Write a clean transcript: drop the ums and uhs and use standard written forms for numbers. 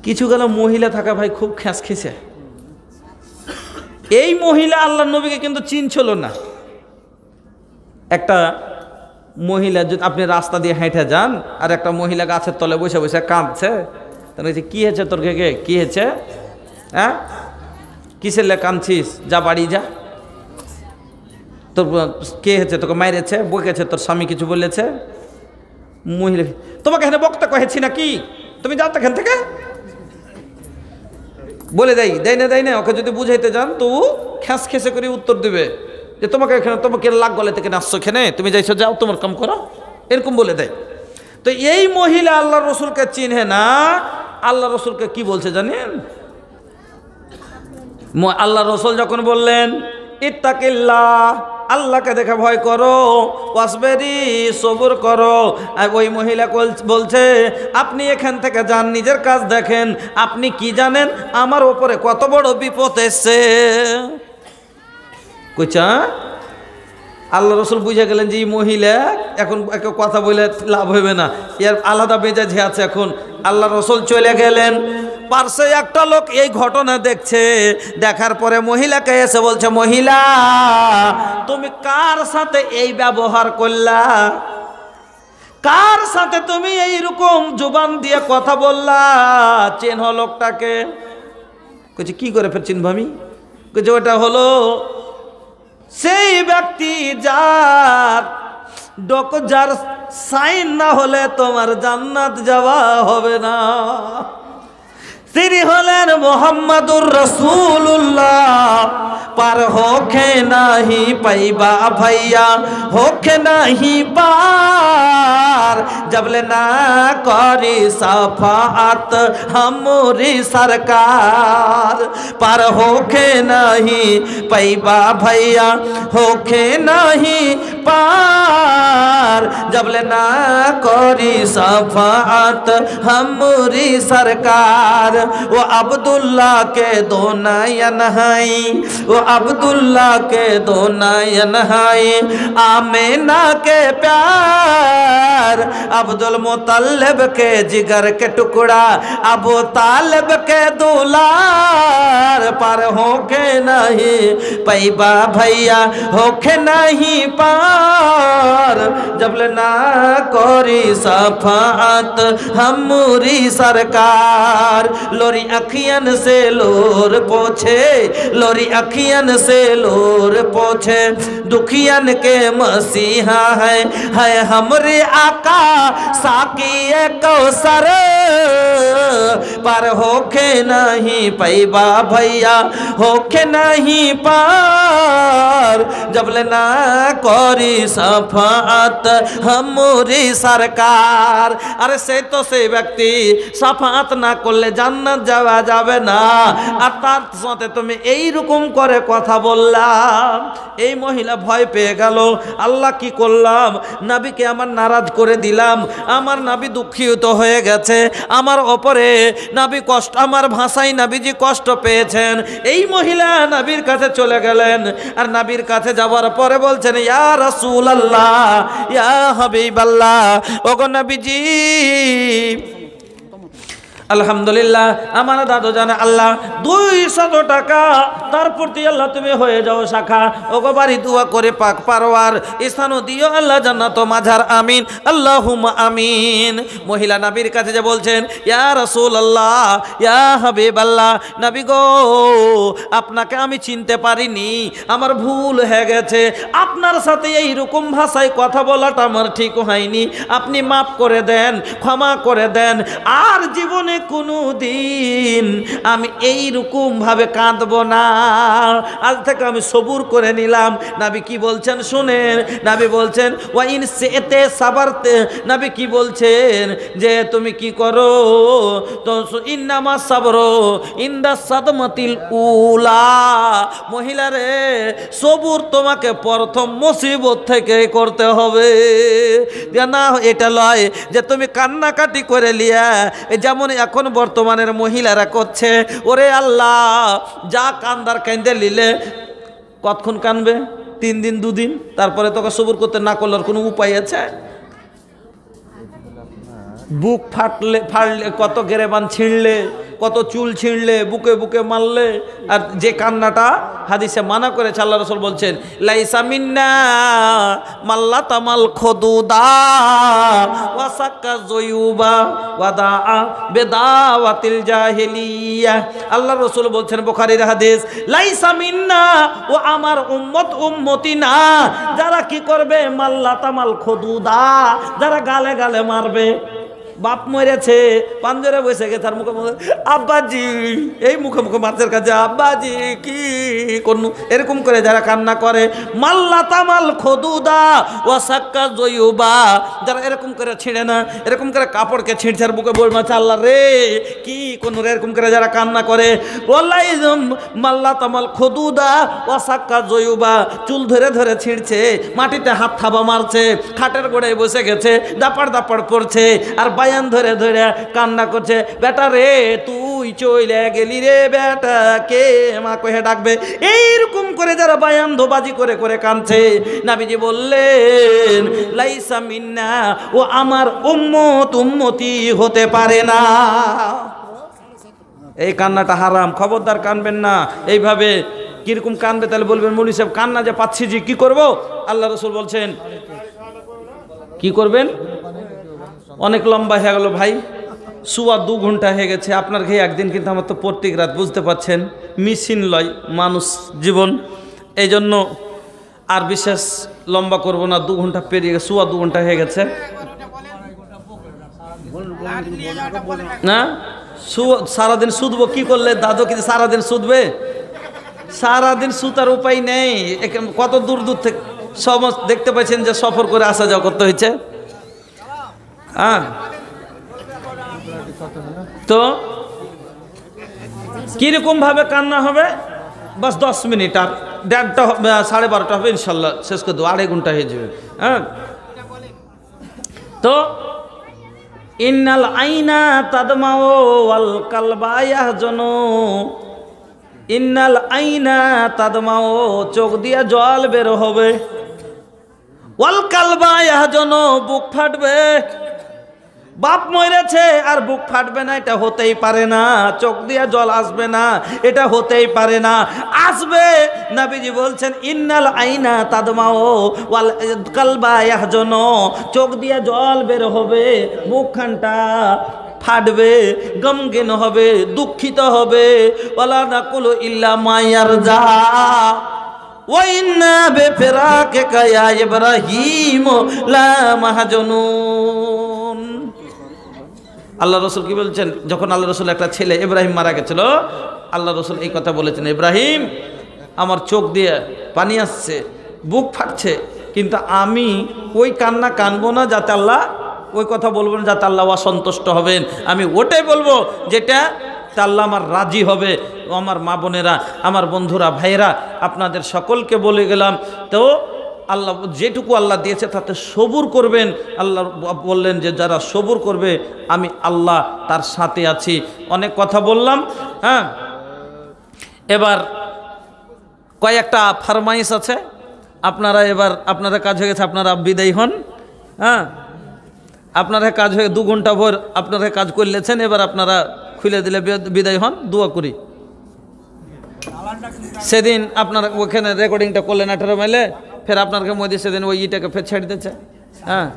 কিছু গেল মহিলা থাকা ভাই খুব খ্যাঁচ খেছে। এই মহিলা আল্লাহর নবীকে কিন্তু চিনছিল না। একটা মহিলা যদি আপনি রাস্তা দিয়ে হেঁটে যান আর একটা মহিলা গাছের তলে বসে বসে কাঁদছে, তাহলে কি হয়েছে তোর ঘেকে, কি হয়েছে, হ্যাঁ কিসের লে কাঁদছিস, যা বাড়ি যা। তোর কে হয়েছে, তোকে মাইরেছে, বকেছে, তোর স্বামী কিছু বলেছে? মহিলা তোমাকে এখানে বক্তা কহেছি নাকি, তুমি যাও তো এখান থেকে, বলে দেয় না। ওকে যদি বুঝাইতে যান তো খ্যাস খেসে করে উত্তর দিবে যে তোমাকে এখানে, তোমাকে লাগ গলে থেকে নাচছো এখানে, তুমি যাইছো, যাও তোমার কাম করো, এরকম বলে দেয়। তো এই মহিলা আল্লাহ রসুলকে চিনে না। আল্লাহ রসুলকে কি বলছে জানেন? আল্লাহ রসুল যখন বললেন ইত্তাকিল্লাহ, আল্লাহকে দেখে ভয় করো, ওয়াসবেরি, সবুর করো, আর ওই মহিলা বলছে আপনি এখান থেকে যান, নিজের কাজ দেখেন, আপনি কি জানেন আমার ওপরে কত বড় বিপদ এসছে। কইছা আল্লাহ রসুল বুঝে গেলেন যে এই মহিলা এখন কথা বলে লাভ হবে না, এর আলাদা মেজাজে আছে। এখন আল্লাহ রসুল চলে গেলেন, পার্শ্বে একটা লোক এই ঘটনা দেখছে, দেখার পরে মহিলাকে এসে বলছে, মহিলা তুমি কার সাথে এই ব্যবহার করলা, কার সাথে তুমি এইরকম জুবান দিয়ে কথা বললা, চেন লোকটাকে? কইছে কি করে ফের চিনব আমি? কইছে ওটা হলো সেই ব্যক্তি যার সাইন না হলে তোমার জান্নাত যাওয়া হবে না। তিনি হলেন মোহাম্মদুর রাসূলুল্লাহ। পার হোকে নাহি পাইবা ভাইয়া, হোকে নাহি পার, জবলে না করি সাফাত हमरी सरकार। पार होके नहीं पैबा भैया, होके नहीं पार, जबले ना करी सफात हमरी सरकार। वो अब्दुल्ला के दो नयन हैं, वो अब्दुल्ला के दो नयन हैं, आमेना के प्यार, अब्दुल मुतल्लिब के जिगर के टुकड़ा, अबू तालिब के दुलार। पर होके नहीं पैबा भैया, होके नहीं पार, जबले ना कोरी सफात हमरी सरकार। लोरी अखियन से लोर पोछे, लोरी अखियन से लोर पोछे, दुखियन के मसीहा है हमरे आका साकी कौसर। पर होके नहीं पैबा भैया, होके नहीं पार, जबले ना करी सफात हमरी सरकार। अरे से तो से व्यक्ति सफात ना করলে জান্নাত যাওয়া যাবে না, আর তার সাথে তুমি এই রকম করে কথা বললাম। এই মহিলা ভয় পেয়ে গেল, আল্লাহ কি করলাম, নবীকে আমার নারাজ করে দিলাম, আমার নবী দুঃখিত হয়ে গেছে, আমার ওপরে নবী কষ্ট, আমার ভাষায় নবীজি কষ্ট পেয়েছেন। এই মহিলা নবীর কাছে চলে গেলেন, আর নবীর কাছে যাওয়ার পরে বলছেন, ইয়া রাসূলুল্লাহ, ইয়া হাবিবাল্লাহ, ওগো নবীজি, আলহামদুলিল্লাহ আমার দাদু জানে আল্লাহ 200 টাকা তার প্রতি আল্লাহ তুমি হয়ে যাও শাখা। ওগো বাড়ি দোয়া করে পাক পারওয়ার স্থানও দিও আল্লাহ জান্নাত মাঝার, আমিন আল্লাহুম্মা আমিন। মহিলা নবীর কাছে যে বলছেন, ইয়া রাসূলুল্লাহ, ইয়া হাবিবাল্লাহ, নবী গো আপনাকে আমি চিনতে পারিনি, আমার ভুল হয়ে গেছে, আপনার সাথে এই রকম ভাষায় কথা বলাটা আমার ঠিক হয়নি, আপনি মাফ করে দেন, ক্ষমা করে দেন, আর জীবনে কোনো দিন আমি এই রকম ভাবে কাঁদব না, আজ থেকে আমি সবুর করে নিলাম। নবী কি বলছেন শুনেন, নবী বলছেন ওয়া ইন সিতে সাবারতে, নবী কি বলছেন যে তুমি কি করো, তো ইন্নামা সাবরু ইনদা সাদমাতিল উলা। মহিলা রে, সবুর তোমাকে প্রথম মুসিবত থেকে করতে হবে, না এটা লয় যে তুমি কান্নাকাটি করে লিয়া, যেমন এখন বর্তমানের মহিলারা করছে। ওরে আল্লাহ, যা কান্দার কান্দে লিলে কতক্ষণ কানবে, 3 দিন 2 দিন, তারপরে তোকে সবুর করতে না করলে কোনো উপায় আছে? বুক ফাটলে কত গেরেবান ছিঁড়লে কত চুল ছিঁড়লে, বুকে বুকে মারলে, আর যে কান্নাটা হাদিসে মানা করেছে, আল্লাহ রাসূল বলছেন লাইসা মিন্না মাল্লা তামাল খুদুদা ওয়া সাক্কা জুয়ুবা ওয়া দাআ বিদাওয়াতিল জাহিলিয়া। আল্লাহ রাসূল বলছেন, বুখারীর হাদিস, লাইসা মিন্না, ও আমার উম্মত উম্মতি না, যারা কি করবে মাল্লা তামাল খুদুদা, যারা গালে গালে মারবে। বাপ মরেছে, পাঞ্জরে বসে গেছে, তার মুখে মুখে আব্বাজি, এই মুখে মুখে মাছের কাছে আব্বাজি কি করনু, এরকম করে যারা কান্না করে, মাল্লা তামাল খুদুদা ওয়া সাক্কা জয়ুবা, যারা এরকম করে ছিঁড়ে না, এরকম করে কাপড়কে ছিঁড়ছে আর বুকে বই মাছে, আল্লাহ রে কি কোন রে, এরকম করে যারা কান্না করে, ওয়াল্লাহি মাল্লা তামাল খুদুদা ওয়া সাক্কা জয়ুবা, চুল ধরে ধরে ছিঁড়ছে, মাটিতে হাত থাবা মারছে, খাটের গোড়ায় বসে গেছে, দাপাড় দাপাড় পড়ছে, আর বায়ান ধরে ধরে কান্না করছে, বেটা রে তুই চলে গেলি রে বেটা, কে মা কহে ডাকবে, এইরকম করে যারা বায়ান ধোবাজি করে করে কাঁদছে, নবীজি বললেন লাইসা মিন্না, ও আমার উম্মত উম্মতি হতে পারে না। এই কান্নাটা হারাম, খবরদার কানবেন না এইভাবে। কিরকম কানবে তাহলে বলবেন মৌলভী সাহেব কান্না যে পাচ্ছি জি কি করব, আল্লাহ রাসূল বলছেন কি করবেন। অনেক লম্বা হয়ে গেল ভাই, শুয়া 2 ঘন্টা হয়ে গেছে, আপনার ঘে একদিন, কিন্তু আমার তো প্রত্যেক রাত, বুঝতে পারছেন মেশিন লয় মানুষ জীবন, এই জন্য আর বিশেষ লম্বা করব না। 2 ঘন্টা পেরিয়ে গেছে, শুয়া 2 ঘন্টা হয়ে গেছে না। সারাদিন শুধবো কি করলে দাদু, কিন্তু সারাদিন শুধবে, সারাদিন সুতার উপায় নেই। কত দূর দূর থেকে সব দেখতে পাচ্ছেন যে সফর করে আসা যাওয়া করতে হয়েছে। হ্যাঁ, তো কিরকম ভাবে কান্না হবে, বাস 10 মিনিট, আর 1:30 12:30 হবে ইনশাল্লাহ, শেষ করে দেবো, 2.5 ঘন্টা হয়ে যাবে। হ্যাঁ, তো ইন্নাল আইনা তাদমাউ ওয়াল কালবা ইয়াহজানু, ইন্নাল আইনা তাদমাউ, চোখ দিয়া জল বের হবে, ওয়াল কালবা ইয়াহজানু, বুক ফাটবে। বাপ মরেছে আর বুক ফাটবে না, এটা হতেই পারে না। চোখ দিয়া জল আসবে না, এটা হতেই পারে না। আসবে, নবীজি বলছেন ইন্নাল আইনা তাদমাউ ওয়াল কালবা ইয়াহজানু, চোখ দিয়া জল বের হবে, মুখখানটা ফাটবে, গমগিন হবে, দুঃখিত হবে। ওয়ালা নাকুলু ইল্লা মা ইয়ারজা ওয়া ইন্না বিফিরাকিকা ইয়া ইব্রাহিম লা মাহজুনুন। আল্লাহ রসুল কি বলছেন, যখন আল্লাহ রসুল একটা ছেলে ইব্রাহিম মারা গেছিল, আল্লাহ রসুল এই কথা বলেছেন, ইব্রাহিম আমার চোখ দিয়ে পানি আসছে, বুক ফাটছে, কিন্তু আমি ওই কান্না কানবো না যাতে আল্লাহ, ওই কথা বলবো না যাতে আল্লাহ অসন্তুষ্ট হবেন, আমি ওটাই বলবো যেটা তা আল্লাহ আমার রাজি হবে। আমার মা বোনেরা, আমার বন্ধুরা, ভাইয়েরা, আপনাদের সকলকে বলে গেলাম, তো আল্লাহ যেটুকু আল্লাহ দিয়েছে তাতে সবুর করবেন। আল্লাহ বললেন যে যারা সবুর করবে আমি আল্লাহ তার সাথে আছি। অনেক কথা বললাম। হ্যাঁ, এবার কয়েকটা ফরমাইশ আছে, আপনারা এবার আপনারা কাজ হয়ে গেছে, আপনারা বিদায় হন। হ্যাঁ, আপনারা কাজ হয়ে 2 ঘন্টা ভোর আপনারা কাজ করলেছেন, এবার আপনারা খুলে দিলে বিদায় হন। দোয়া করি, সেদিন আপনারা ওখানে রেকর্ডিংটা করলেন 18 মাইলে, ফের আপনার মধ্যে সেদিন ওই ইটাকে ফের ছেড়ে দিচ্ছে। হ্যাঁ।